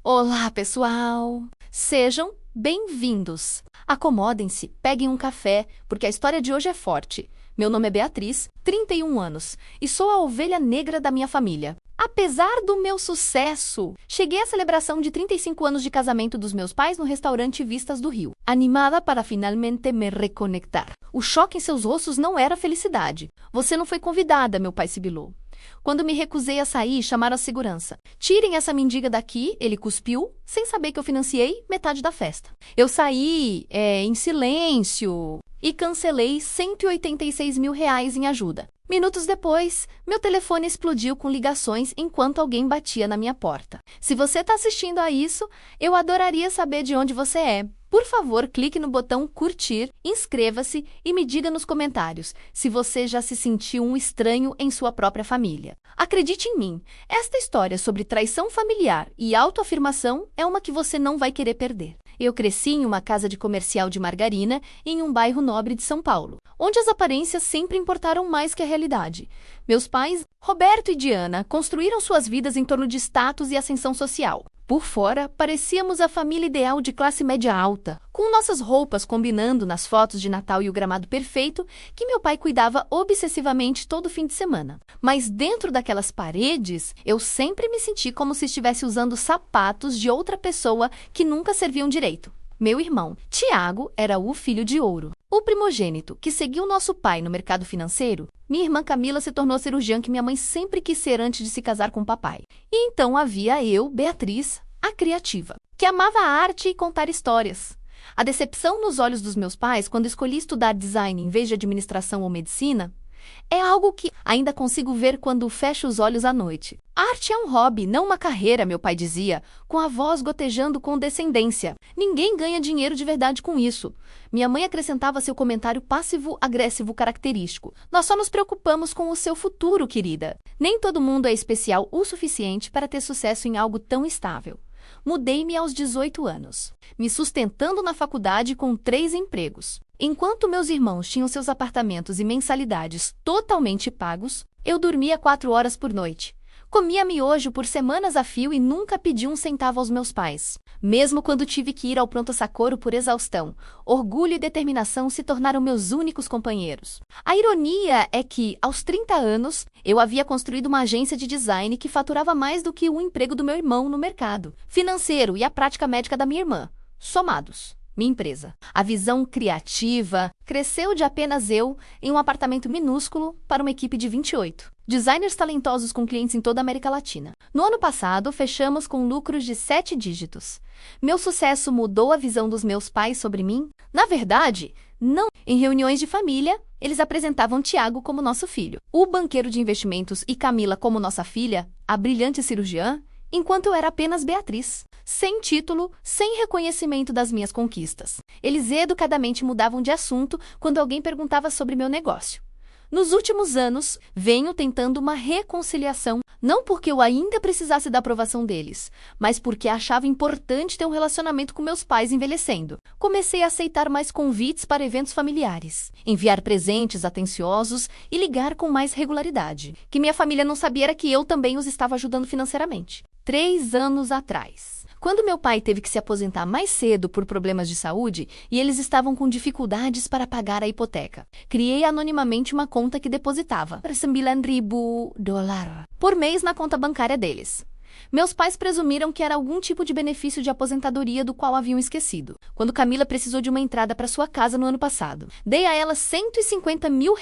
Olá, pessoal! Sejam bem-vindos! Acomodem-se, peguem um café, porque a história de hoje é forte. Meu nome é Beatriz, 31 anos, e sou a ovelha negra da minha família. Apesar do meu sucesso, cheguei à celebração de 35 anos de casamento dos meus pais no restaurante Vistas do Rio, animada para finalmente me reconectar. O choque em seus rostos não era felicidade. Você não foi convidada, meu pai sibilou. Quando me recusei a sair, chamaram a segurança. Tirem essa mendiga daqui, ele cuspiu, sem saber que eu financiei metade da festa. Eu saí, em silêncio e cancelei R$ 186 mil em ajuda. Minutos depois, meu telefone explodiu com ligações enquanto alguém batia na minha porta. Se você está assistindo a isso, eu adoraria saber de onde você é. Por favor, clique no botão curtir, inscreva-se e me diga nos comentários se você já se sentiu um estranho em sua própria família. Acredite em mim, esta história sobre traição familiar e autoafirmação é uma que você não vai querer perder. Eu cresci em uma casa de comercial de margarina em um bairro nobre de São Paulo, onde as aparências sempre importaram mais que a realidade. Meus pais, Roberto e Diana, construíram suas vidas em torno de status e ascensão social. Por fora, parecíamos a família ideal de classe média alta, com nossas roupas combinando nas fotos de Natal e o gramado perfeito que meu pai cuidava obsessivamente todo fim de semana. Mas dentro daquelas paredes, eu sempre me senti como se estivesse usando sapatos de outra pessoa que nunca serviam direito. Meu irmão, Tiago, era o filho de ouro. O primogênito, que seguiu nosso pai no mercado financeiro. Minha irmã Camila se tornou a cirurgiã que minha mãe sempre quis ser antes de se casar com o papai. E então havia eu, Beatriz, a criativa, que amava a arte e contar histórias. A decepção nos olhos dos meus pais quando escolhi estudar design em vez de administração ou medicina é algo que ainda consigo ver quando fecho os olhos à noite. Arte é um hobby, não uma carreira, meu pai dizia, com a voz gotejando condescendência. Ninguém ganha dinheiro de verdade com isso. Minha mãe acrescentava seu comentário passivo-agressivo característico. Nós só nos preocupamos com o seu futuro, querida. Nem todo mundo é especial o suficiente para ter sucesso em algo tão estável. Mudei-me aos 18 anos, me sustentando na faculdade com 3 empregos. Enquanto meus irmãos tinham seus apartamentos e mensalidades totalmente pagos, eu dormia 4 horas por noite. Comia miojo por semanas a fio e nunca pedi um centavo aos meus pais. Mesmo quando tive que ir ao pronto-socorro por exaustão, orgulho e determinação se tornaram meus únicos companheiros. A ironia é que, aos 30 anos, eu havia construído uma agência de design que faturava mais do que o emprego do meu irmão no mercado financeiro e a prática médica da minha irmã, somados. Minha empresa. A visão criativa cresceu de apenas eu em um apartamento minúsculo para uma equipe de 28. Designers talentosos com clientes em toda a América Latina. No ano passado, fechamos com lucros de 7 dígitos. Meu sucesso mudou a visão dos meus pais sobre mim? Na verdade, não. Em reuniões de família, eles apresentavam Tiago como nosso filho, o banqueiro de investimentos e Camila como nossa filha, a brilhante cirurgiã, enquanto eu era apenas Beatriz, sem título, sem reconhecimento das minhas conquistas. Eles educadamente mudavam de assunto quando alguém perguntava sobre meu negócio. Nos últimos anos, venho tentando uma reconciliação, não porque eu ainda precisasse da aprovação deles, mas porque achava importante ter um relacionamento com meus pais envelhecendo. Comecei a aceitar mais convites para eventos familiares, enviar presentes atenciosos e ligar com mais regularidade. Que minha família não sabia era que eu também os estava ajudando financeiramente. 3 anos atrás. Quando meu pai teve que se aposentar mais cedo por problemas de saúde e eles estavam com dificuldades para pagar a hipoteca, criei anonimamente uma conta que depositava $9,000 por mês na conta bancária deles. Meus pais presumiram que era algum tipo de benefício de aposentadoria do qual haviam esquecido. Quando Camila precisou de uma entrada para sua casa no ano passado, dei a ela R$ 150 mil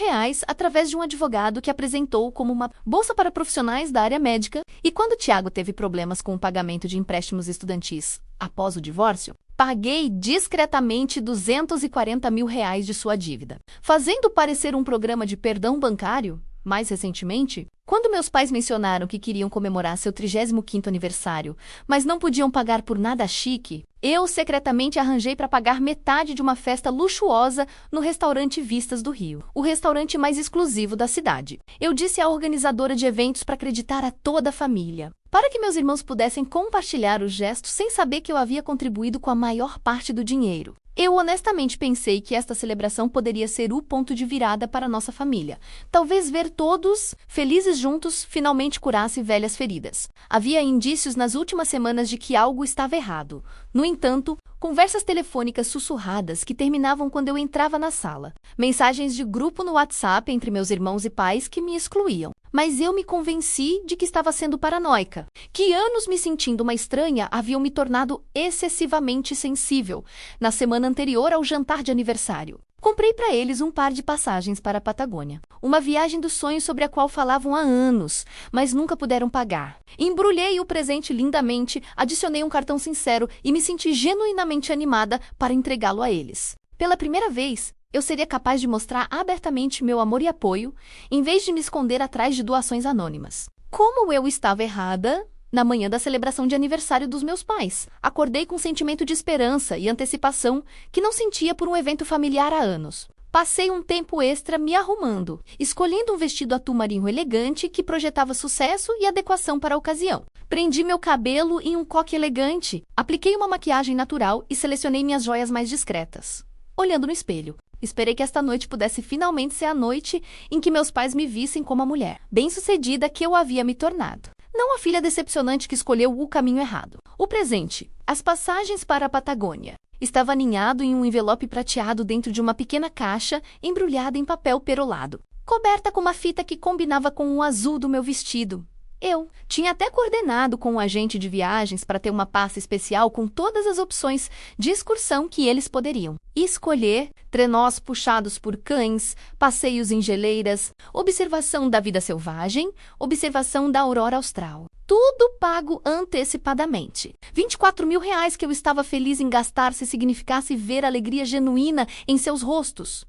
através de um advogado que apresentou como uma bolsa para profissionais da área médica. E quando Tiago teve problemas com o pagamento de empréstimos estudantis após o divórcio, paguei discretamente R$ 240 mil de sua dívida, fazendo parecer um programa de perdão bancário. Mais recentemente, quando meus pais mencionaram que queriam comemorar seu 35º aniversário, mas não podiam pagar por nada chique, eu secretamente arranjei para pagar metade de uma festa luxuosa no restaurante Vistas do Rio, o restaurante mais exclusivo da cidade. Eu disse à organizadora de eventos para acreditar a toda a família, para que meus irmãos pudessem compartilhar o gesto sem saber que eu havia contribuído com a maior parte do dinheiro. Eu honestamente pensei que esta celebração poderia ser o ponto de virada para nossa família. Talvez ver todos felizes juntos finalmente curasse velhas feridas. Havia indícios nas últimas semanas de que algo estava errado. No entanto, conversas telefônicas sussurradas que terminavam quando eu entrava na sala. Mensagens de grupo no WhatsApp entre meus irmãos e pais que me excluíam. Mas eu me convenci de que estava sendo paranoica, que anos me sentindo uma estranha haviam me tornado excessivamente sensível na semana anterior ao jantar de aniversário. Comprei para eles um par de passagens para a Patagônia, uma viagem dos sonhos sobre a qual falavam há anos, mas nunca puderam pagar. Embrulhei o presente lindamente, adicionei um cartão sincero e me senti genuinamente animada para entregá-lo a eles. Pela primeira vez, eu seria capaz de mostrar abertamente meu amor e apoio, em vez de me esconder atrás de doações anônimas. Como eu estava errada na manhã da celebração de aniversário dos meus pais. Acordei com um sentimento de esperança e antecipação que não sentia por um evento familiar há anos. Passei um tempo extra me arrumando, escolhendo um vestido atul marinho elegante que projetava sucesso e adequação para a ocasião. Prendi meu cabelo em um coque elegante, apliquei uma maquiagem natural e selecionei minhas joias mais discretas. Olhando no espelho, esperei que esta noite pudesse finalmente ser a noite em que meus pais me vissem como a mulher bem-sucedida que eu havia me tornado. Não a filha decepcionante que escolheu o caminho errado. O presente, as passagens para a Patagônia, estava aninhado em um envelope prateado dentro de uma pequena caixa embrulhada em papel perolado, coberta com uma fita que combinava com o azul do meu vestido. Eu tinha até coordenado com um agente de viagens para ter uma pasta especial com todas as opções de excursão que eles poderiam escolher: trenós puxados por cães, passeios em geleiras, observação da vida selvagem, observação da aurora austral. Tudo pago antecipadamente. R$ 24.000 que eu estava feliz em gastar se significasse ver a alegria genuína em seus rostos.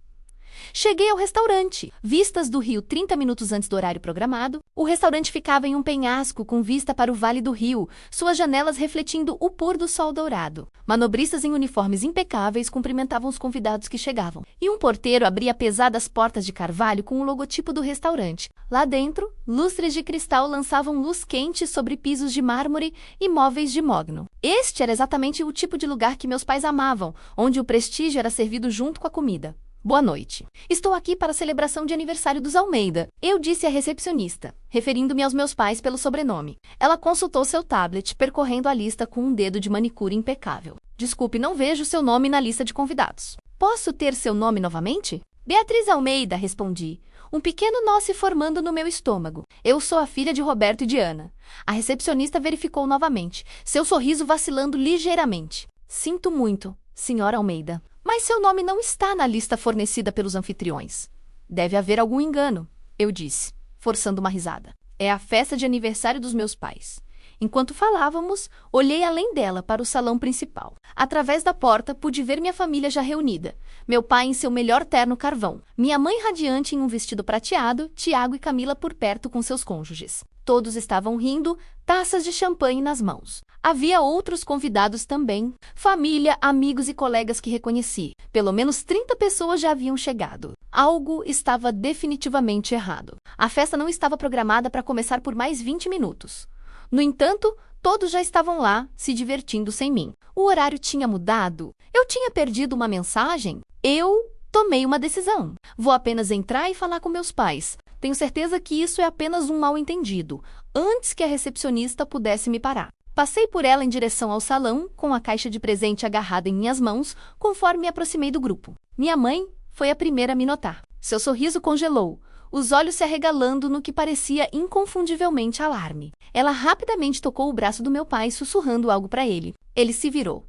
Cheguei ao restaurante, vistas do rio 30 minutos antes do horário programado. O restaurante ficava em um penhasco com vista para o Vale do Rio, suas janelas refletindo o pôr do sol dourado. Manobristas em uniformes impecáveis cumprimentavam os convidados que chegavam, e um porteiro abria pesadas portas de carvalho com o logotipo do restaurante. Lá dentro, lustres de cristal lançavam luz quente sobre pisos de mármore e móveis de mogno. Este era exatamente o tipo de lugar que meus pais amavam, onde o prestígio era servido junto com a comida. Boa noite. Estou aqui para a celebração de aniversário dos Almeida, eu disse à recepcionista, referindo-me aos meus pais pelo sobrenome. Ela consultou seu tablet, percorrendo a lista com um dedo de manicure impecável. Desculpe, não vejo seu nome na lista de convidados. Posso ter seu nome novamente? Beatriz Almeida, respondi, um pequeno nó se formando no meu estômago. Eu sou a filha de Roberto e de Ana. A recepcionista verificou novamente, seu sorriso vacilando ligeiramente. Sinto muito, senhora Almeida. Mas seu nome não está na lista fornecida pelos anfitriões. Deve haver algum engano, eu disse, forçando uma risada. É a festa de aniversário dos meus pais. Enquanto falávamos, olhei além dela para o salão principal. Através da porta, pude ver minha família já reunida. Meu pai em seu melhor terno carvão. Minha mãe radiante em um vestido prateado, Tiago e Camila por perto com seus cônjuges. Todos estavam rindo, taças de champanhe nas mãos. Havia outros convidados também. Família, amigos e colegas que reconheci. Pelo menos 30 pessoas já haviam chegado. Algo estava definitivamente errado. A festa não estava programada para começar por mais 20 minutos. No entanto, todos já estavam lá, se divertindo sem mim. O horário tinha mudado? Eu tinha perdido uma mensagem? Eu tomei uma decisão. Vou apenas entrar e falar com meus pais. Tenho certeza que isso é apenas um mal-entendido, antes que a recepcionista pudesse me parar. Passei por ela em direção ao salão, com a caixa de presente agarrada em minhas mãos, conforme me aproximei do grupo. Minha mãe foi a primeira a me notar. Seu sorriso congelou, os olhos se arregalando no que parecia inconfundivelmente alarme. Ela rapidamente tocou o braço do meu pai, sussurrando algo para ele. Ele se virou,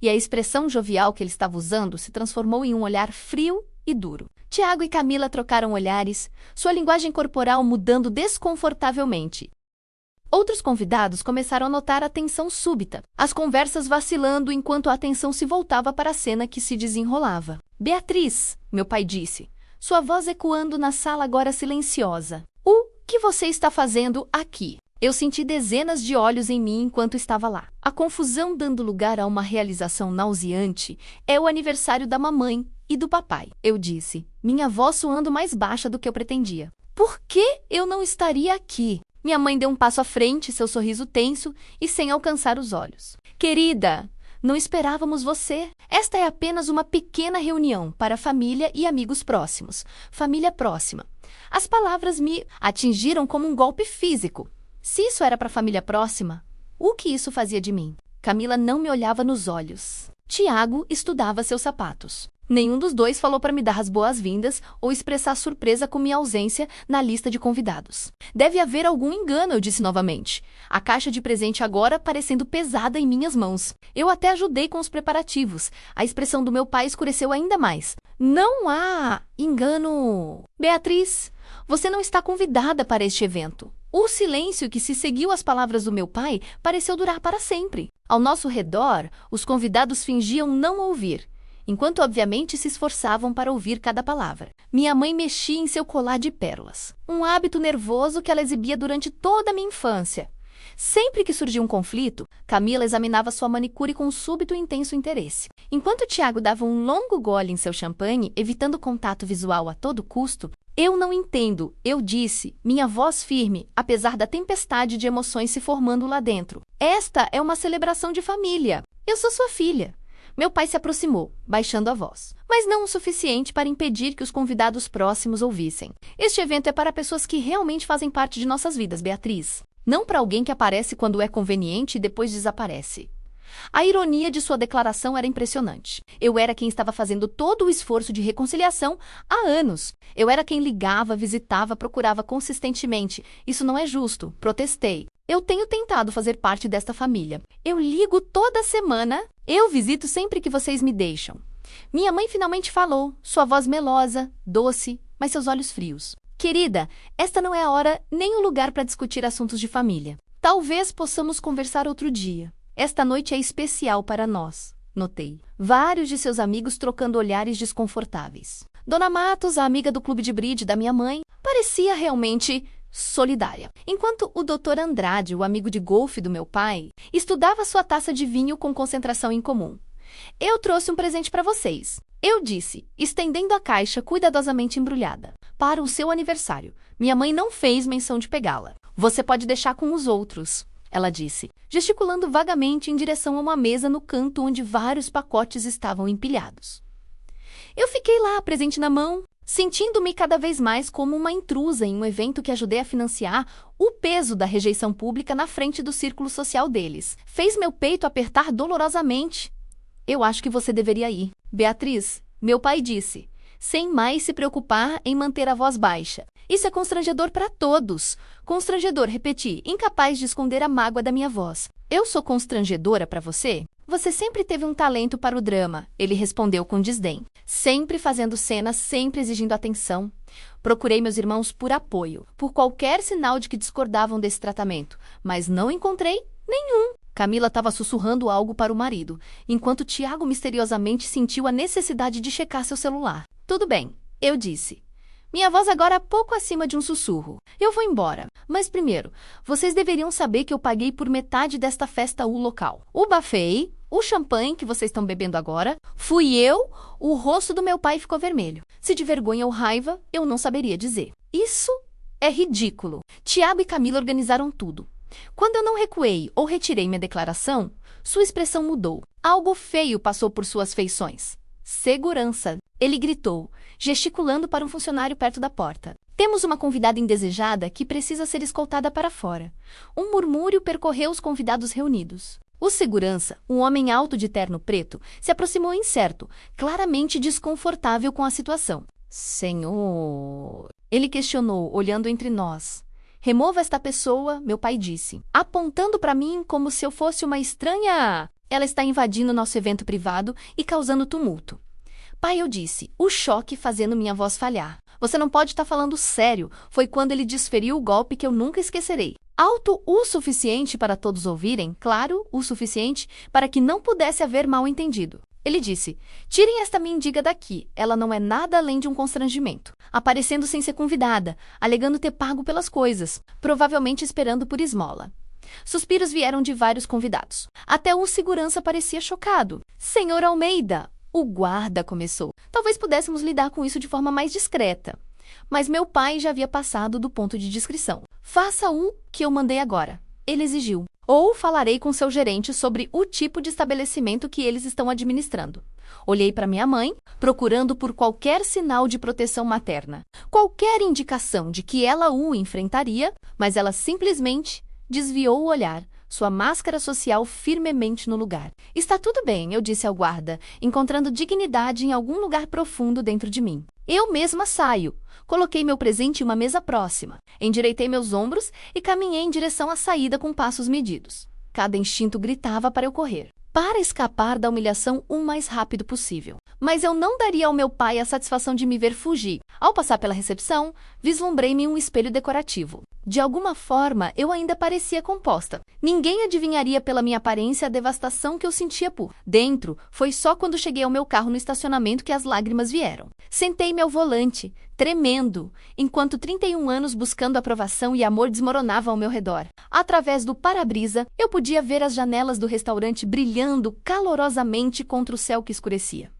e a expressão jovial que ele estava usando se transformou em um olhar frio e duro. Tiago e Camila trocaram olhares, sua linguagem corporal mudando desconfortavelmente. Outros convidados começaram a notar a tensão súbita, as conversas vacilando enquanto a atenção se voltava para a cena que se desenrolava. Beatriz, meu pai disse, sua voz ecoando na sala agora silenciosa. O que você está fazendo aqui? Eu senti dezenas de olhos em mim enquanto estava lá. A confusão dando lugar a uma realização nauseante. É o aniversário da mamãe e do papai, eu disse, minha voz soando mais baixa do que eu pretendia. Por que eu não estaria aqui? Minha mãe deu um passo à frente, seu sorriso tenso e sem alcançar os olhos. Querida, Não esperávamos você. Esta é apenas uma pequena reunião para família e amigos próximos. Família próxima. As palavras me atingiram como um golpe físico. Se isso era para família próxima, o que isso fazia de mim? Camila não me olhava nos olhos. Tiago estudava seus sapatos. Nenhum dos dois falou para me dar as boas-vindas ou expressar surpresa com minha ausência na lista de convidados. Deve haver algum engano, eu disse novamente. A caixa de presente agora parecendo pesada em minhas mãos. Eu até ajudei com os preparativos. A expressão do meu pai escureceu ainda mais. Não há engano. Beatriz, você não está convidada para este evento. O silêncio que se seguiu às palavras do meu pai pareceu durar para sempre. Ao nosso redor, os convidados fingiam não ouvir, enquanto obviamente se esforçavam para ouvir cada palavra. Minha mãe mexia em seu colar de pérolas, um hábito nervoso que ela exibia durante toda a minha infância. Sempre que surgia um conflito, Camila examinava sua manicure com súbito e intenso interesse. Enquanto Tiago dava um longo gole em seu champanhe, evitando contato visual a todo custo, eu não entendo, eu disse, minha voz firme, apesar da tempestade de emoções se formando lá dentro. Esta é uma celebração de família. Eu sou sua filha. Meu pai se aproximou, baixando a voz, mas não o suficiente para impedir que os convidados próximos ouvissem. Este evento é para pessoas que realmente fazem parte de nossas vidas, Beatriz. Não para alguém que aparece quando é conveniente e depois desaparece. A ironia de sua declaração era impressionante. Eu era quem estava fazendo todo o esforço de reconciliação há anos. Eu era quem ligava, visitava, procurava consistentemente. Isso não é justo. Protestei. Eu tenho tentado fazer parte desta família. Eu ligo toda semana. Eu visito sempre que vocês me deixam. Minha mãe finalmente falou, sua voz melosa, doce, mas seus olhos frios. Querida, esta não é a hora nem o lugar para discutir assuntos de família. Talvez possamos conversar outro dia. Esta noite é especial para nós, notei. Vários de seus amigos trocando olhares desconfortáveis. Dona Matos, a amiga do clube de bridge da minha mãe, parecia realmente solidária. Enquanto o Dr. Andrade, o amigo de golfe do meu pai, estudava sua taça de vinho com concentração em comum. Eu trouxe um presente para vocês. Eu disse, estendendo a caixa cuidadosamente embrulhada. Para o seu aniversário. Minha mãe não fez menção de pegá-la. Você pode deixar com os outros, ela disse, gesticulando vagamente em direção a uma mesa no canto onde vários pacotes estavam empilhados. Eu fiquei lá, presente na mão, sentindo-me cada vez mais como uma intrusa em um evento que ajudei a financiar. O peso da rejeição pública na frente do círculo social deles fez meu peito apertar dolorosamente. Eu acho que você deveria ir. Beatriz, meu pai disse, sem mais se preocupar em manter a voz baixa. Isso é constrangedor para todos. Constrangedor, repeti, incapaz de esconder a mágoa da minha voz. Eu sou constrangedora para você? Você sempre teve um talento para o drama, ele respondeu com desdém. Sempre fazendo cenas, sempre exigindo atenção. Procurei meus irmãos por apoio, por qualquer sinal de que discordavam desse tratamento, mas não encontrei nenhum. Camila estava sussurrando algo para o marido, enquanto Tiago misteriosamente sentiu a necessidade de checar seu celular. Tudo bem, eu disse. Minha voz agora é pouco acima de um sussurro. Eu vou embora. Mas primeiro, vocês deveriam saber que eu paguei por metade desta festa local. O buffet, o champanhe que vocês estão bebendo agora, fui eu, o rosto do meu pai ficou vermelho. Se de vergonha ou raiva, eu não saberia dizer. Isso é ridículo. Tiago e Camila organizaram tudo. Quando eu não recuei ou retirei minha declaração, sua expressão mudou. Algo feio passou por suas feições. Segurança, ele gritou, gesticulando para um funcionário perto da porta. Temos uma convidada indesejada que precisa ser escoltada para fora. Um murmúrio percorreu os convidados reunidos. O segurança, um homem alto de terno preto, se aproximou incerto, claramente desconfortável com a situação. Senhor, ele questionou, olhando entre nós. Remova esta pessoa, meu pai disse, apontando para mim como se eu fosse uma estranha. Ela está invadindo nosso evento privado e causando tumulto. Pai, eu disse, o choque fazendo minha voz falhar. Você não pode estar falando sério. Foi quando ele desferiu o golpe que eu nunca esquecerei. Alto o suficiente para todos ouvirem, claro, o suficiente para que não pudesse haver mal-entendido. Ele disse, tirem esta mendiga daqui, ela não é nada além de um constrangimento. Aparecendo sem ser convidada, alegando ter pago pelas coisas, provavelmente esperando por esmola. Suspiros vieram de vários convidados. Até um segurança parecia chocado. Senhor Almeida, o guarda começou. Talvez pudéssemos lidar com isso de forma mais discreta. Mas meu pai já havia passado do ponto de discrição. Faça o que eu mandei agora. Ele exigiu. Ou falarei com seu gerente sobre o tipo de estabelecimento que eles estão administrando. Olhei para minha mãe, procurando por qualquer sinal de proteção materna, qualquer indicação de que ela o enfrentaria, mas ela simplesmente desviou o olhar, sua máscara social firmemente no lugar. Está tudo bem, eu disse ao guarda, encontrando dignidade em algum lugar profundo dentro de mim. Eu mesma saio. Coloquei meu presente em uma mesa próxima, endireitei meus ombros e caminhei em direção à saída com passos medidos. Cada instinto gritava para eu correr, para escapar da humilhação o mais rápido possível. Mas eu não daria ao meu pai a satisfação de me ver fugir. Ao passar pela recepção, vislumbrei-me em um espelho decorativo. De alguma forma, eu ainda parecia composta. Ninguém adivinharia pela minha aparência a devastação que eu sentia por dentro. Foi só quando cheguei ao meu carro no estacionamento que as lágrimas vieram. Sentei-me ao volante, tremendo, enquanto 31 anos buscando aprovação e amor desmoronavam ao meu redor. Através do para-brisa, eu podia ver as janelas do restaurante brilhando calorosamente contra o céu que escurecia.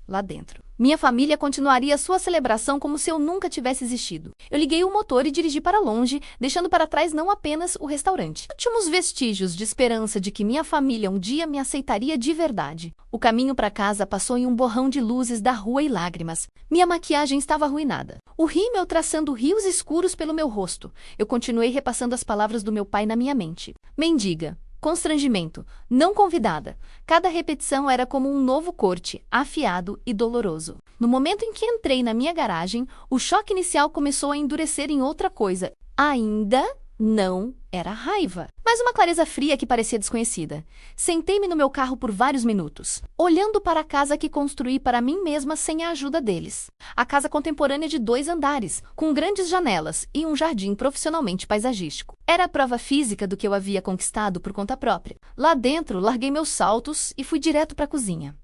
Lá dentro, minha família continuaria sua celebração como se eu nunca tivesse existido. Eu liguei o motor e dirigi para longe, deixando para trás não apenas o restaurante. Últimos vestígios de esperança de que minha família um dia me aceitaria de verdade. O caminho para casa passou em um borrão de luzes da rua e lágrimas. Minha maquiagem estava arruinada. O rímel traçando rios escuros pelo meu rosto. Eu continuei repassando as palavras do meu pai na minha mente. Mendiga. Constrangimento, não convidada. Cada repetição era como um novo corte, afiado e doloroso. No momento em que entrei na minha garagem, o choque inicial começou a endurecer em outra coisa. Ainda não era raiva, mas uma clareza fria que parecia desconhecida. Sentei-me no meu carro por vários minutos, olhando para a casa que construí para mim mesma sem a ajuda deles. A casa contemporânea de 2 andares, com grandes janelas e um jardim profissionalmente paisagístico. Era a prova física do que eu havia conquistado por conta própria. Lá dentro, larguei meus saltos e fui direto para a cozinha.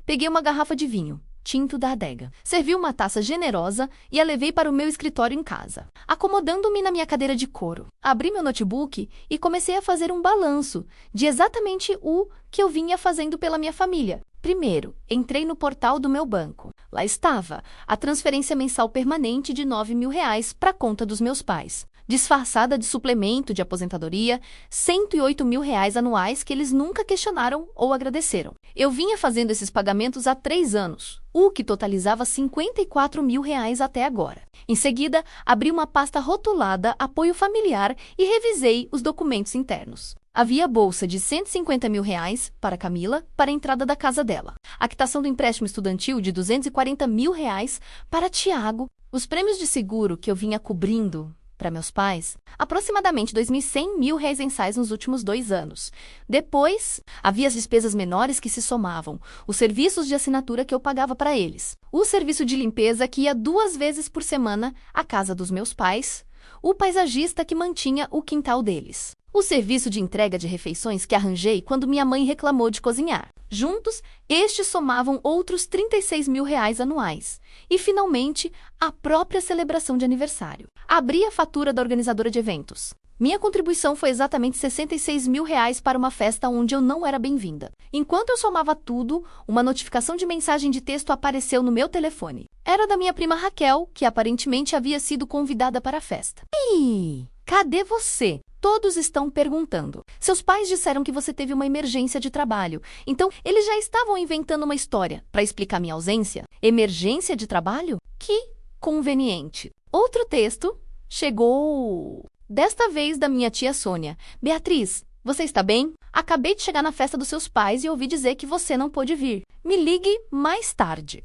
Peguei uma garrafa de vinho tinto da adega. Servi uma taça generosa e a levei para o meu escritório em casa. Acomodando-me na minha cadeira de couro, abri meu notebook e comecei a fazer um balanço de exatamente o que eu vinha fazendo pela minha família. Primeiro, entrei no portal do meu banco. Lá estava a transferência mensal permanente de R$ 9.000 para a conta dos meus pais, disfarçada de suplemento de aposentadoria, R$ 108.000 anuais que eles nunca questionaram ou agradeceram. Eu vinha fazendo esses pagamentos há 3 anos, o que totalizava R$ 54.000 até agora. Em seguida, abri uma pasta rotulada Apoio Familiar e revisei os documentos internos. Havia bolsa de R$ 150.000 para Camila para a entrada da casa dela. A quitação do empréstimo estudantil de R$ 240.000 para Tiago. Os prêmios de seguro que eu vinha cobrindo para meus pais, aproximadamente R$ 2.100.000 mensais nos últimos 2 anos. Depois, havia as despesas menores que se somavam, os serviços de assinatura que eu pagava para eles, o serviço de limpeza que ia 2 vezes por semana à casa dos meus pais, o paisagista que mantinha o quintal deles, o serviço de entrega de refeições que arranjei quando minha mãe reclamou de cozinhar. Juntos, estes somavam outros R$ 36.000 anuais. E, finalmente, a própria celebração de aniversário. Abri a fatura da organizadora de eventos. Minha contribuição foi exatamente R$ 66.000 para uma festa onde eu não era bem-vinda. Enquanto eu somava tudo, uma notificação de mensagem de texto apareceu no meu telefone. Era da minha prima Raquel, que aparentemente havia sido convidada para a festa. Ei, cadê você? Todos estão perguntando. Seus pais disseram que você teve uma emergência de trabalho. Então, eles já estavam inventando uma história para explicar minha ausência? Emergência de trabalho? Que conveniente. Outro texto chegou. Desta vez da minha tia Sônia. Beatriz, você está bem? Acabei de chegar na festa dos seus pais e ouvi dizer que você não pôde vir. Me ligue mais tarde.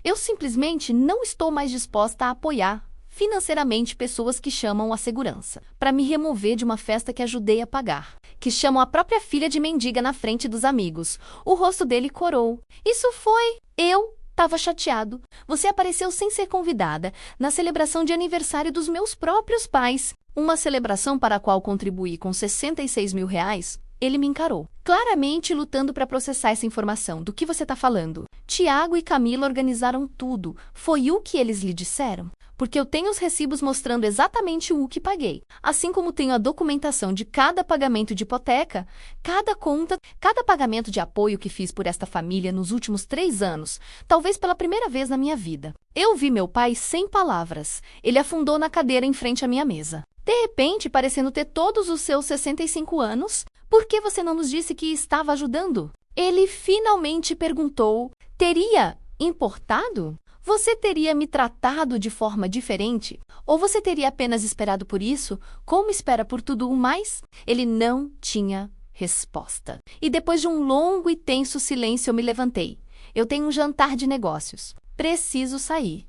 Eu simplesmente não estou mais disposta a apoiar financeiramente pessoas que chamam a segurança para me remover de uma festa que ajudei a pagar, que chamam a própria filha de mendiga na frente dos amigos. O rosto dele corou. Isso foi... Eu estava chateado. Você apareceu sem ser convidada na celebração de aniversário dos meus próprios pais. Uma celebração para a qual contribuí com R$ 66.000. Ele me encarou, claramente lutando para processar essa informação. Do que você está falando? Tiago e Camila organizaram tudo. Foi o que eles lhe disseram? Porque eu tenho os recibos mostrando exatamente o que paguei, assim como tenho a documentação de cada pagamento de hipoteca, cada conta, cada pagamento de apoio que fiz por esta família nos últimos 3 anos, talvez pela primeira vez na minha vida. Eu vi meu pai sem palavras. Ele afundou na cadeira em frente à minha mesa. De repente, parecendo ter todos os seus 65 anos, por que você não nos disse que estava ajudando? Ele finalmente perguntou: teria importado? Você teria me tratado de forma diferente? Ou você teria apenas esperado por isso, como espera por tudo o mais? Ele não tinha resposta. E depois de um longo e tenso silêncio, eu me levantei. Eu tenho um jantar de negócios. Preciso sair.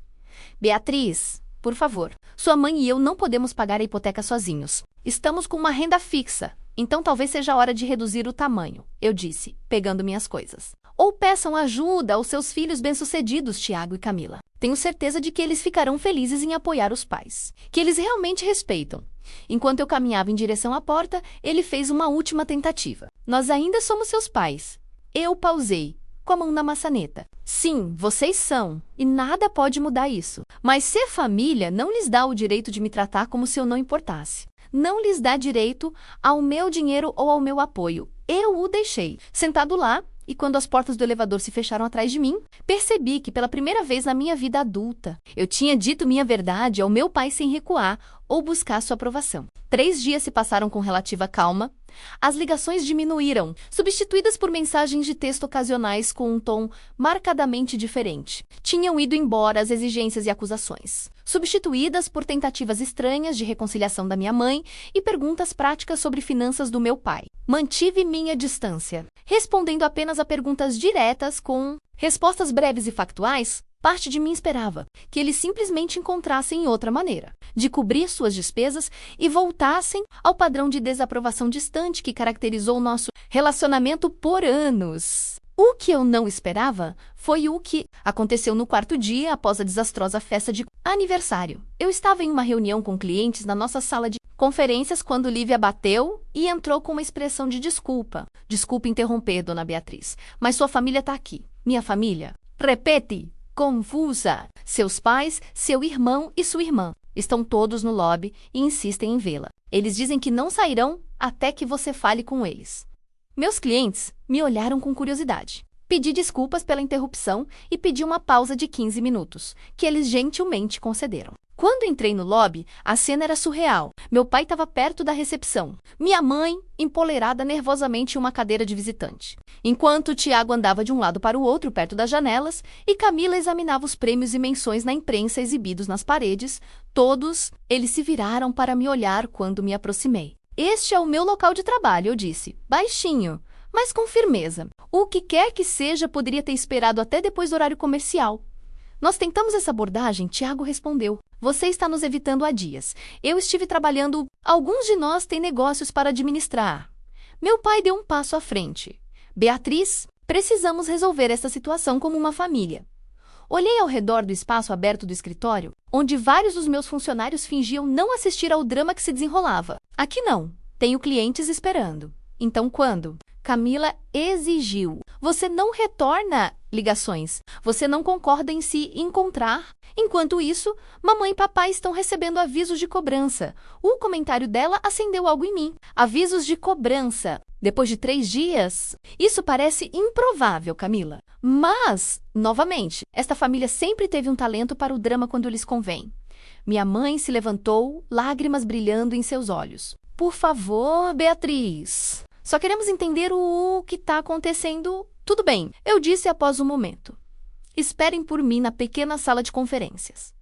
Beatriz, por favor, sua mãe e eu não podemos pagar a hipoteca sozinhos. Estamos com uma renda fixa, então talvez seja a hora de reduzir o tamanho, eu disse, pegando minhas coisas. Ou peçam ajuda aos seus filhos bem-sucedidos, Tiago e Camila. Tenho certeza de que eles ficarão felizes em apoiar os pais, que eles realmente respeitam. Enquanto eu caminhava em direção à porta, ele fez uma última tentativa. Nós ainda somos seus pais. Eu pausei, com a mão na maçaneta. Sim, vocês são, e nada pode mudar isso. Mas ser família não lhes dá o direito de me tratar como se eu não importasse. Não lhes dá direito ao meu dinheiro ou ao meu apoio. Eu o deixei, sentado lá, e quando as portas do elevador se fecharam atrás de mim, percebi que pela primeira vez na minha vida adulta, eu tinha dito minha verdade ao meu pai sem recuar ou buscar sua aprovação. 3 dias se passaram com relativa calma. As ligações diminuíram, substituídas por mensagens de texto ocasionais com um tom marcadamente diferente. Tinham ido embora as exigências e acusações, substituídas por tentativas estranhas de reconciliação da minha mãe e perguntas práticas sobre finanças do meu pai. Mantive minha distância, respondendo apenas a perguntas diretas com respostas breves e factuais. Parte de mim esperava que eles simplesmente encontrassem outra maneira de cobrir suas despesas e voltassem ao padrão de desaprovação distante que caracterizou o nosso relacionamento por anos. O que eu não esperava foi o que aconteceu no 4º dia após a desastrosa festa de aniversário. Eu estava em uma reunião com clientes na nossa sala de conferências quando Lívia bateu e entrou com uma expressão de desculpa. Desculpe interromper, dona Beatriz, mas sua família está aqui. Minha família? Repete! Confusa. Seus pais, seu irmão e sua irmã estão todos no lobby e insistem em vê-la. Eles dizem que não sairão até que você fale com eles. Meus clientes me olharam com curiosidade. Pedi desculpas pela interrupção e pedi uma pausa de 15 minutos, que eles gentilmente concederam. Quando entrei no lobby, a cena era surreal. Meu pai estava perto da recepção. Minha mãe, empoleirada nervosamente em uma cadeira de visitante. Enquanto Tiago andava de um lado para o outro perto das janelas e Camila examinava os prêmios e menções na imprensa exibidos nas paredes, todos eles se viraram para me olhar quando me aproximei. Este é o meu local de trabalho, eu disse, baixinho, mas com firmeza. O que quer que seja poderia ter esperado até depois do horário comercial. Nós tentamos essa abordagem, Tiago respondeu. Você está nos evitando há dias. Eu estive trabalhando. Alguns de nós têm negócios para administrar. Meu pai deu um passo à frente. Beatriz, precisamos resolver esta situação como uma família. Olhei ao redor do espaço aberto do escritório, onde vários dos meus funcionários fingiam não assistir ao drama que se desenrolava. Aqui não. Tenho clientes esperando. Então quando? Camila exigiu. Você não retorna ligações. Você não concorda em se encontrar. Enquanto isso, mamãe e papai estão recebendo avisos de cobrança. O comentário dela acendeu algo em mim. Avisos de cobrança. Depois de 3 dias? Isso parece improvável, Camila. Mas, novamente, esta família sempre teve um talento para o drama quando lhes convém. Minha mãe se levantou, lágrimas brilhando em seus olhos. Por favor, Beatriz. Só queremos entender o que está acontecendo. Tudo bem, eu disse após um momento. Esperem por mim na pequena sala de conferências.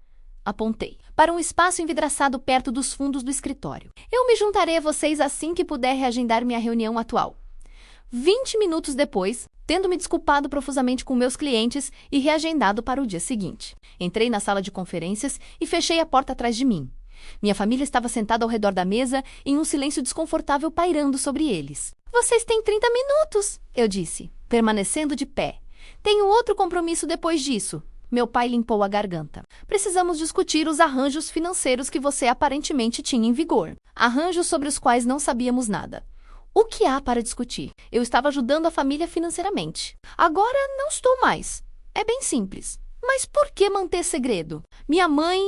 Apontei para um espaço envidraçado perto dos fundos do escritório. Eu me juntarei a vocês assim que puder reagendar minha reunião atual. 20 minutos depois, tendo me desculpado profusamente com meus clientes e reagendado para o dia seguinte. Entrei na sala de conferências e fechei a porta atrás de mim. Minha família estava sentada ao redor da mesa, em um silêncio desconfortável pairando sobre eles. Vocês têm 30 minutos, eu disse, permanecendo de pé. Tenho outro compromisso depois disso. Meu pai limpou a garganta. Precisamos discutir os arranjos financeiros que você aparentemente tinha em vigor. Arranjos sobre os quais não sabíamos nada. O que há para discutir? Eu estava ajudando a família financeiramente. Agora não estou mais. É bem simples. Mas por que manter segredo? Minha mãe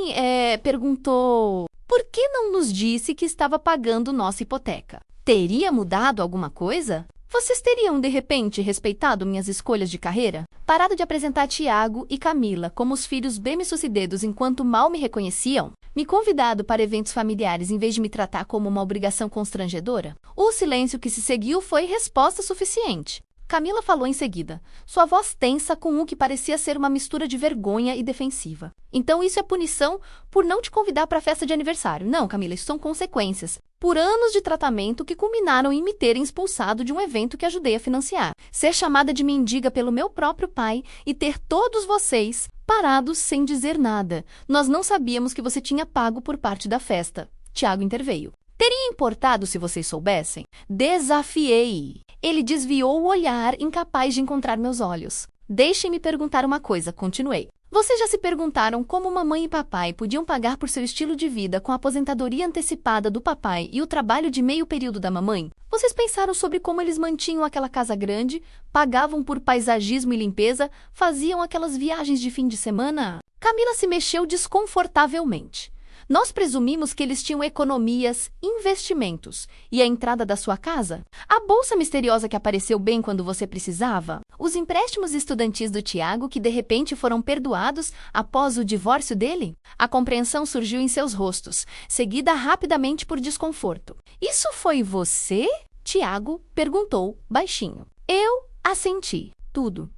perguntou... Por que não nos disse que estava pagando nossa hipoteca? Teria mudado alguma coisa? Vocês teriam, de repente, respeitado minhas escolhas de carreira? Parado de apresentar Tiago e Camila como os filhos bem-sucedidos enquanto mal me reconheciam? Me convidado para eventos familiares em vez de me tratar como uma obrigação constrangedora? O silêncio que se seguiu foi resposta suficiente. Camila falou em seguida, sua voz tensa com o que parecia ser uma mistura de vergonha e defensiva. Então isso é punição por não te convidar para a festa de aniversário. Não, Camila, isso são consequências. Por anos de tratamento que culminaram em me terem expulsado de um evento que ajudei a financiar. Ser chamada de mendiga pelo meu próprio pai e ter todos vocês parados sem dizer nada. Nós não sabíamos que você tinha pago por parte da festa. Tiago interveio. Teria importado se vocês soubessem? Desafiei. Ele desviou o olhar, incapaz de encontrar meus olhos. Deixem-me perguntar uma coisa, continuei. Vocês já se perguntaram como mamãe e papai podiam pagar por seu estilo de vida com a aposentadoria antecipada do papai e o trabalho de meio período da mamãe? Vocês pensaram sobre como eles mantinham aquela casa grande, pagavam por paisagismo e limpeza, faziam aquelas viagens de fim de semana? Camila se mexeu desconfortavelmente. Nós presumimos que eles tinham economias, investimentos e a entrada da sua casa? A bolsa misteriosa que apareceu bem quando você precisava? Os empréstimos estudantis do Tiago que de repente foram perdoados após o divórcio dele? A compreensão surgiu em seus rostos, seguida rapidamente por desconforto. Isso foi você? Tiago perguntou baixinho. Eu assenti. Tudo.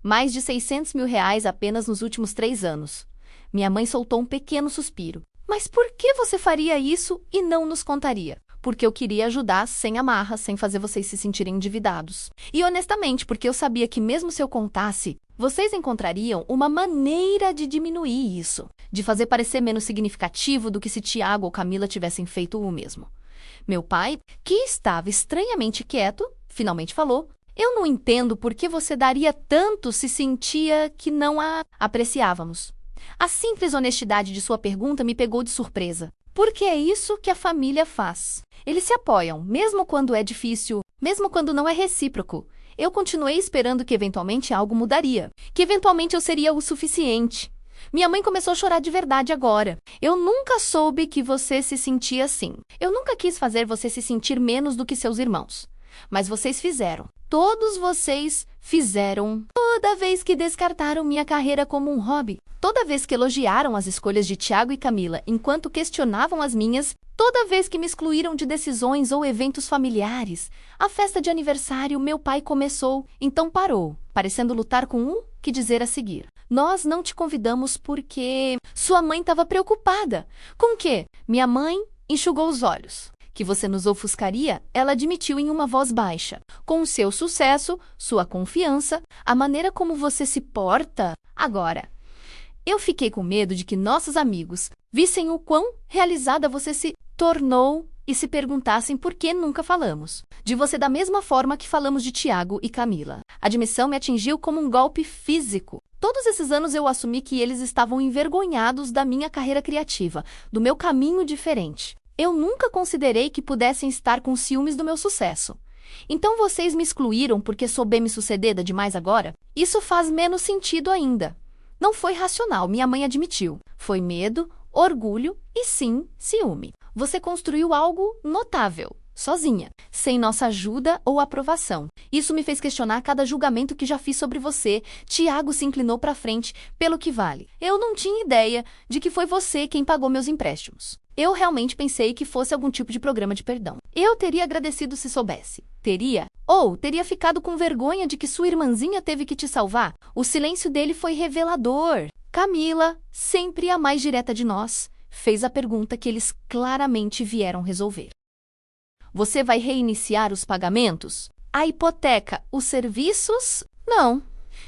Mais de 600 mil reais apenas nos últimos 3 anos. Minha mãe soltou um pequeno suspiro. Mas por que você faria isso e não nos contaria? Porque eu queria ajudar sem amarra, sem fazer vocês se sentirem endividados. E honestamente, porque eu sabia que mesmo se eu contasse, vocês encontrariam uma maneira de diminuir isso, de fazer parecer menos significativo do que se Tiago ou Camila tivessem feito o mesmo. Meu pai, que estava estranhamente quieto, finalmente falou: eu não entendo por que você daria tanto se sentia que não a apreciávamos. A simples honestidade de sua pergunta me pegou de surpresa. Porque é isso que a família faz. Eles se apoiam, mesmo quando é difícil, mesmo quando não é recíproco. Eu continuei esperando que eventualmente algo mudaria, que eventualmente eu seria o suficiente. Minha mãe começou a chorar de verdade agora. Eu nunca soube que você se sentia assim. Eu nunca quis fazer você se sentir menos do que seus irmãos. Mas vocês fizeram. Todos vocês fizeram. Toda vez que descartaram minha carreira como um hobby, toda vez que elogiaram as escolhas de Tiago e Camila enquanto questionavam as minhas, toda vez que me excluíram de decisões ou eventos familiares, a festa de aniversário meu pai começou, então parou, parecendo lutar com o que dizer a seguir. Nós não te convidamos porque sua mãe estava preocupada. Com o quê? Minha mãe enxugou os olhos. Que você nos ofuscaria, ela admitiu em uma voz baixa. Com o seu sucesso, sua confiança, a maneira como você se porta. Agora, eu fiquei com medo de que nossos amigos vissem o quão realizada você se tornou e se perguntassem por que nunca falamos. De você da mesma forma que falamos de Tiago e Camila. A admissão me atingiu como um golpe físico. Todos esses anos eu assumi que eles estavam envergonhados da minha carreira criativa, do meu caminho diferente. Eu nunca considerei que pudessem estar com ciúmes do meu sucesso. Então vocês me excluíram porque sou bem-sucedida demais agora? Isso faz menos sentido ainda. Não foi racional, minha mãe admitiu. Foi medo, orgulho e sim, ciúme. Você construiu algo notável, sozinha, sem nossa ajuda ou aprovação. Isso me fez questionar cada julgamento que já fiz sobre você. Tiago se inclinou para frente, pelo que vale. Eu não tinha ideia de que foi você quem pagou meus empréstimos. Eu realmente pensei que fosse algum tipo de programa de perdão. Eu teria agradecido se soubesse. Teria? Ou teria ficado com vergonha de que sua irmãzinha teve que te salvar? O silêncio dele foi revelador. Camila, sempre a mais direta de nós, fez a pergunta que eles claramente vieram resolver. Você vai reiniciar os pagamentos? A hipoteca, os serviços? Não.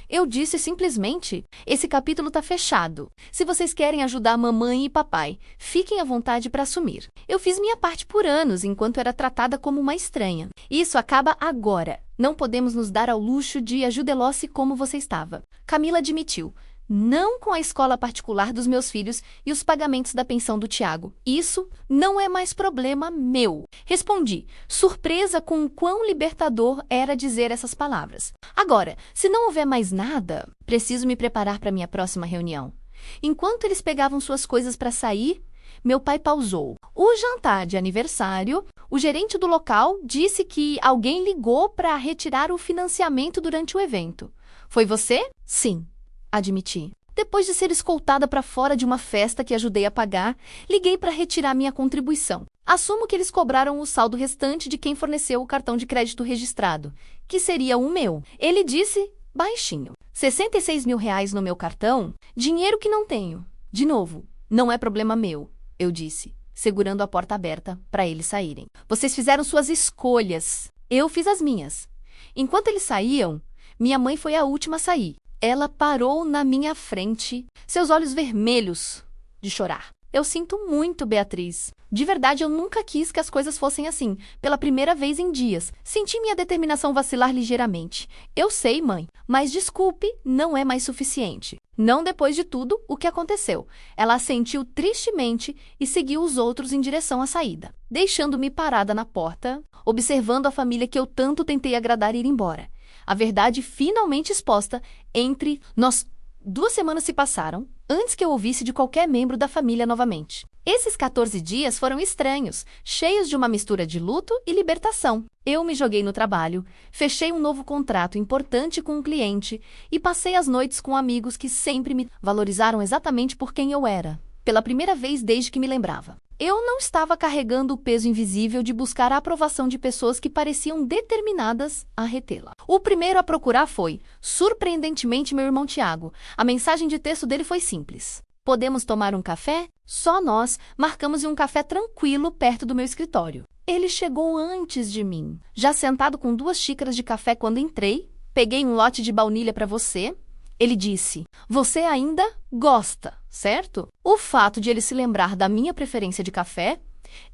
Eu disse simplesmente, esse capítulo está fechado. Se vocês querem ajudar mamãe e papai, fiquem à vontade para assumir. Eu fiz minha parte por anos, enquanto era tratada como uma estranha. Isso acaba agora. Não podemos nos dar ao luxo de ajudeló-se como você estava. Camila admitiu. Não com a escola particular dos meus filhos e os pagamentos da pensão do Tiago. Isso não é mais problema meu. Respondi, surpresa com o quão libertador era dizer essas palavras. Agora, se não houver mais nada, preciso me preparar para minha próxima reunião. Enquanto eles pegavam suas coisas para sair, Meu pai pausou. O jantar de aniversário, o gerente do local disse que alguém ligou para retirar o financiamento durante o evento. Foi você? Sim, admiti. Depois de ser escoltada para fora de uma festa que ajudei a pagar, liguei para retirar minha contribuição. Assumo que eles cobraram o saldo restante de quem forneceu o cartão de crédito registrado, que seria o meu. Ele disse, baixinho, 66 mil reais no meu cartão? Dinheiro que não tenho. De novo, não é problema meu, eu disse, segurando a porta aberta para eles saírem. Vocês fizeram suas escolhas. Eu fiz as minhas. Enquanto eles saíam, minha mãe foi a última a sair. Ela parou na minha frente, seus olhos vermelhos de chorar. Eu sinto muito, Beatriz. De verdade, eu nunca quis que as coisas fossem assim. Pela primeira vez em dias, senti minha determinação vacilar ligeiramente. Eu sei, mãe, mas desculpe, não é mais suficiente. Não depois de tudo o que aconteceu. Ela assentiu tristemente e seguiu os outros em direção à saída, deixando-me parada na porta, observando a família que eu tanto tentei agradar ir embora. A verdade finalmente exposta entre nós. 2 semanas se passaram antes que eu ouvisse de qualquer membro da família novamente. Esses 14 dias foram estranhos, cheios de uma mistura de luto e libertação. Eu me joguei no trabalho, fechei um novo contrato importante com um cliente e passei as noites com amigos que sempre me valorizaram exatamente por quem eu era, pela primeira vez desde que me lembrava. Eu não estava carregando o peso invisível de buscar a aprovação de pessoas que pareciam determinadas a retê-la. O primeiro a procurar foi, surpreendentemente, meu irmão Tiago. A mensagem de texto dele foi simples. Podemos tomar um café? Só nós marcamos um café tranquilo perto do meu escritório. Ele chegou antes de mim, já sentado com 2 xícaras de café quando entrei. Peguei um lote de baunilha para você. Ele disse, você ainda gosta, certo? O fato de ele se lembrar da minha preferência de café,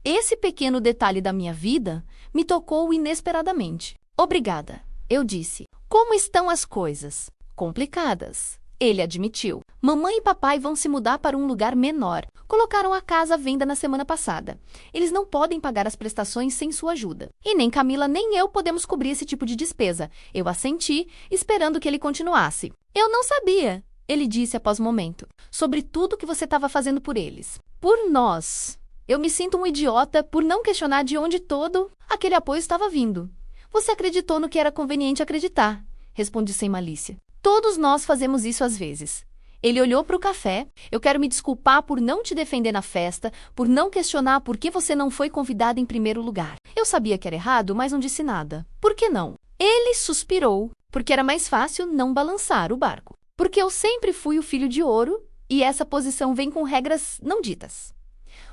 esse pequeno detalhe da minha vida, me tocou inesperadamente. Obrigada, eu disse. Como estão as coisas? Complicadas. Ele admitiu. Mamãe e papai vão se mudar para um lugar menor. Colocaram a casa à venda na semana passada. Eles não podem pagar as prestações sem sua ajuda. E nem Camila nem eu podemos cobrir esse tipo de despesa. Eu assenti, esperando que ele continuasse. Eu não sabia, ele disse após um momento, sobre tudo que você estava fazendo por eles. Por nós. Eu me sinto um idiota por não questionar de onde todo aquele apoio estava vindo. Você acreditou no que era conveniente acreditar, respondi sem malícia. Todos nós fazemos isso às vezes. Ele olhou para o café. Eu quero me desculpar por não te defender na festa, por não questionar por que você não foi convidada em primeiro lugar. Eu sabia que era errado, mas não disse nada. Por que não? Ele suspirou, porque era mais fácil não balançar o barco. Porque eu sempre fui o filho de ouro e essa posição vem com regras não ditas.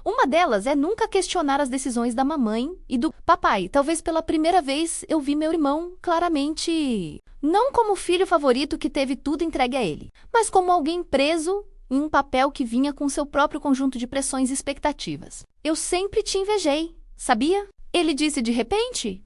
Uma delas é nunca questionar as decisões da mamãe e do papai. Talvez pela primeira vez eu vi meu irmão claramente, não como o filho favorito que teve tudo entregue a ele, mas como alguém preso em um papel que vinha com seu próprio conjunto de pressões e expectativas. Eu sempre te invejei, sabia? Ele disse de repente.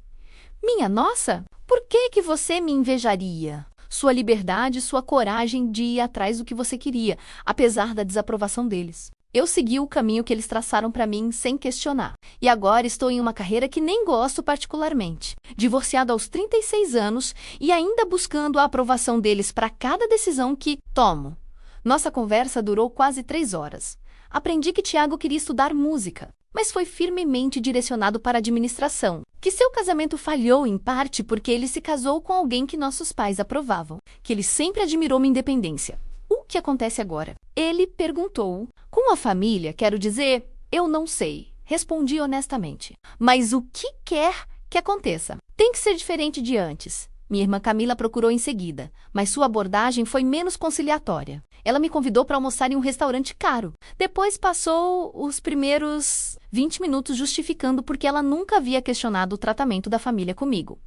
Minha nossa, por que você me invejaria? Sua liberdade, sua coragem de ir atrás do que você queria, apesar da desaprovação deles. Eu segui o caminho que eles traçaram para mim sem questionar. E agora estou em uma carreira que nem gosto particularmente. Divorciado aos 36 anos e ainda buscando a aprovação deles para cada decisão que tomo. Nossa conversa durou quase 3 horas. Aprendi que Tiago queria estudar música, mas foi firmemente direcionado para a administração. Que seu casamento falhou em parte porque ele se casou com alguém que nossos pais aprovavam. Que ele sempre admirou minha independência. O que acontece agora? Ele perguntou. Com a família, quero dizer, eu não sei. Respondi honestamente. Mas o que quer que aconteça? Tem que ser diferente de antes. Minha irmã Camila procurou em seguida, mas sua abordagem foi menos conciliatória. Ela me convidou para almoçar em um restaurante caro. Depois passou os primeiros 20 minutos justificando porque ela nunca havia questionado o tratamento da família comigo.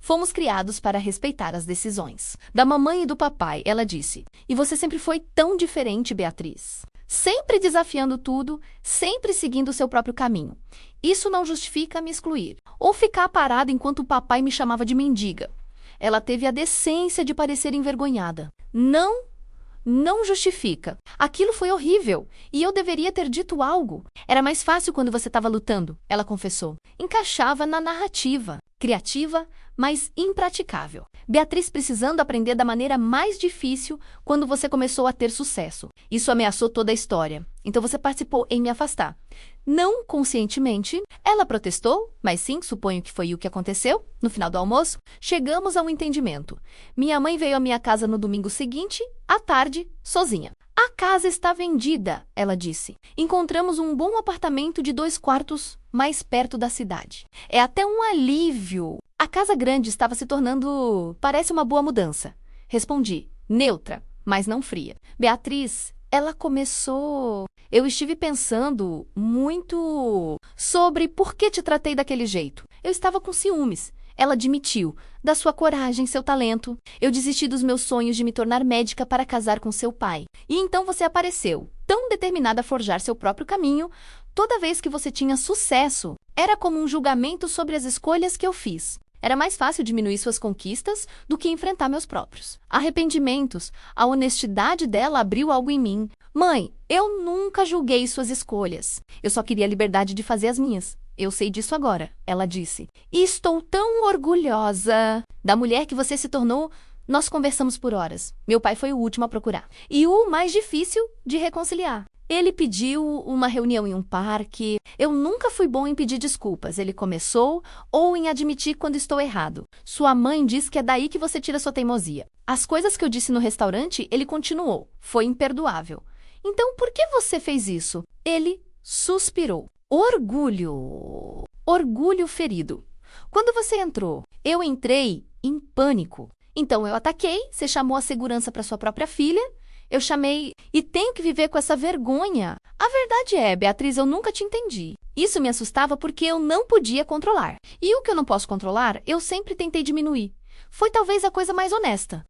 Fomos criados para respeitar as decisões da mamãe e do papai, ela disse. E você sempre foi tão diferente, Beatriz. Sempre desafiando tudo, sempre seguindo o seu próprio caminho. Isso não justifica me excluir. Ou ficar parada enquanto o papai me chamava de mendiga. Ela teve a decência de parecer envergonhada. Não justifica. Aquilo foi horrível e eu deveria ter dito algo. Era mais fácil quando você estava lutando, ela confessou. Encaixava na narrativa. Criativa, mas impraticável. Beatriz precisando aprender da maneira mais difícil quando você começou a ter sucesso. Isso ameaçou toda a história. Então você participou em me afastar. Não conscientemente, ela protestou, mas sim, suponho que foi o que aconteceu. No final do almoço, chegamos a um entendimento. Minha mãe veio à minha casa no domingo seguinte, à tarde, sozinha. A casa está vendida, ela disse. Encontramos um bom apartamento de 2 quartos mais perto da cidade. É até um alívio. A casa grande estava se tornando... Parece uma boa mudança. Respondi, neutra, mas não fria. Beatriz, ela começou... Eu estive pensando muito sobre por que te tratei daquele jeito. Eu estava com ciúmes. Ela admitiu, da sua coragem, seu talento. Eu desisti dos meus sonhos de me tornar médica para casar com seu pai. E então você apareceu, tão determinada a forjar seu próprio caminho. Toda vez que você tinha sucesso, era como um julgamento sobre as escolhas que eu fiz. Era mais fácil diminuir suas conquistas do que enfrentar meus próprios. Arrependimentos. A honestidade dela abriu algo em mim. Mãe, eu nunca julguei suas escolhas. Eu só queria a liberdade de fazer as minhas. Eu sei disso agora, ela disse. E estou tão orgulhosa da mulher que você se tornou. Nós conversamos por horas. Meu pai foi o último a procurar. E o mais difícil de reconciliar. Ele pediu uma reunião em um parque. Eu nunca fui bom em pedir desculpas. Ele começou ou em admitir quando estou errado. Sua mãe diz que é daí que você tira sua teimosia. As coisas que eu disse no restaurante, ele continuou. Foi imperdoável. Então, por que você fez isso? Ele suspirou. Orgulho. Orgulho ferido. Quando você entrou, eu entrei em pânico. Então eu ataquei, você chamou a segurança para sua própria filha, eu chamei e tenho que viver com essa vergonha. A verdade é, Beatriz, eu nunca te entendi. Isso me assustava porque eu não podia controlar. E o que eu não posso controlar, eu sempre tentei diminuir. Foi talvez a coisa mais honesta.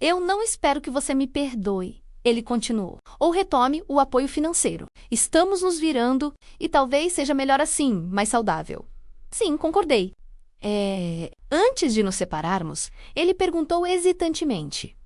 Eu não espero que você me perdoe. Ele continuou. Ou retome o apoio financeiro. Estamos nos virando e talvez seja melhor assim, mais saudável. Sim, concordei. Antes de nos separarmos, ele perguntou hesitantemente.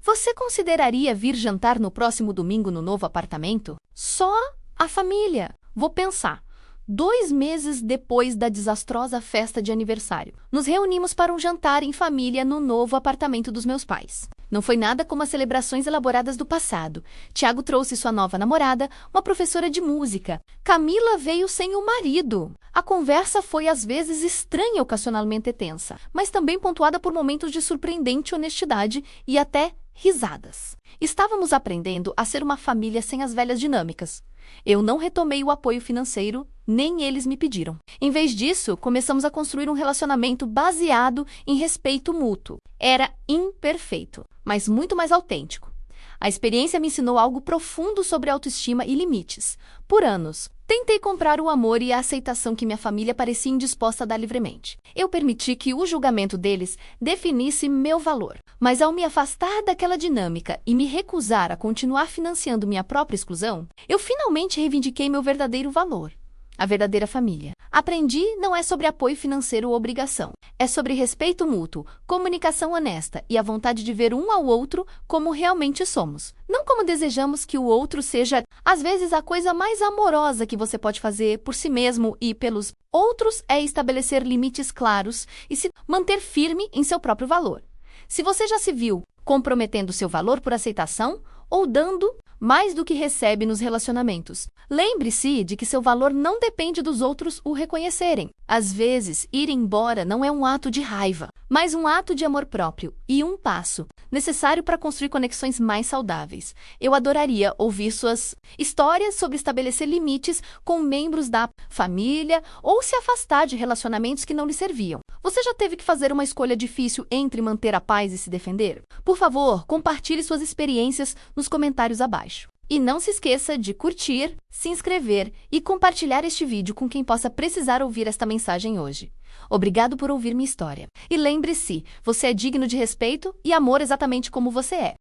Você consideraria vir jantar no próximo domingo no novo apartamento? Só a família. Vou pensar. 2 meses depois da desastrosa festa de aniversário, nos reunimos para um jantar em família no novo apartamento dos meus pais. Não foi nada como as celebrações elaboradas do passado. Tiago trouxe sua nova namorada, uma professora de música. Camila veio sem o marido. A conversa foi às vezes estranha e ocasionalmente tensa, mas também pontuada por momentos de surpreendente honestidade e até risadas. Estávamos aprendendo a ser uma família sem as velhas dinâmicas. Eu não retomei o apoio financeiro, nem eles me pediram. Em vez disso, começamos a construir um relacionamento baseado em respeito mútuo. Era imperfeito, mas muito mais autêntico. A experiência me ensinou algo profundo sobre autoestima e limites. Por anos, tentei comprar o amor e a aceitação que minha família parecia indisposta a dar livremente. Eu permiti que o julgamento deles definisse meu valor. Mas ao me afastar daquela dinâmica e me recusar a continuar financiando minha própria exclusão, eu finalmente reivindiquei meu verdadeiro valor. A verdadeira família. Aprendi não é sobre apoio financeiro ou obrigação. É sobre respeito mútuo, comunicação honesta e a vontade de ver um ao outro como realmente somos. Não como desejamos que o outro seja, às vezes, a coisa mais amorosa que você pode fazer por si mesmo e pelos outros é estabelecer limites claros e se manter firme em seu próprio valor. Se você já se viu comprometendo seu valor por aceitação ou dando mais do que recebe nos relacionamentos, lembre-se de que seu valor não depende dos outros o reconhecerem. Às vezes, ir embora não é um ato de raiva, mas um ato de amor próprio e um passo necessário para construir conexões mais saudáveis. Eu adoraria ouvir suas histórias sobre estabelecer limites com membros da família ou se afastar de relacionamentos que não lhe serviam. Você já teve que fazer uma escolha difícil entre manter a paz e se defender? Por favor, compartilhe suas experiências nos comentários abaixo. E não se esqueça de curtir, se inscrever e compartilhar este vídeo com quem possa precisar ouvir esta mensagem hoje. Obrigado por ouvir minha história. E lembre-se, você é digno de respeito e amor exatamente como você é.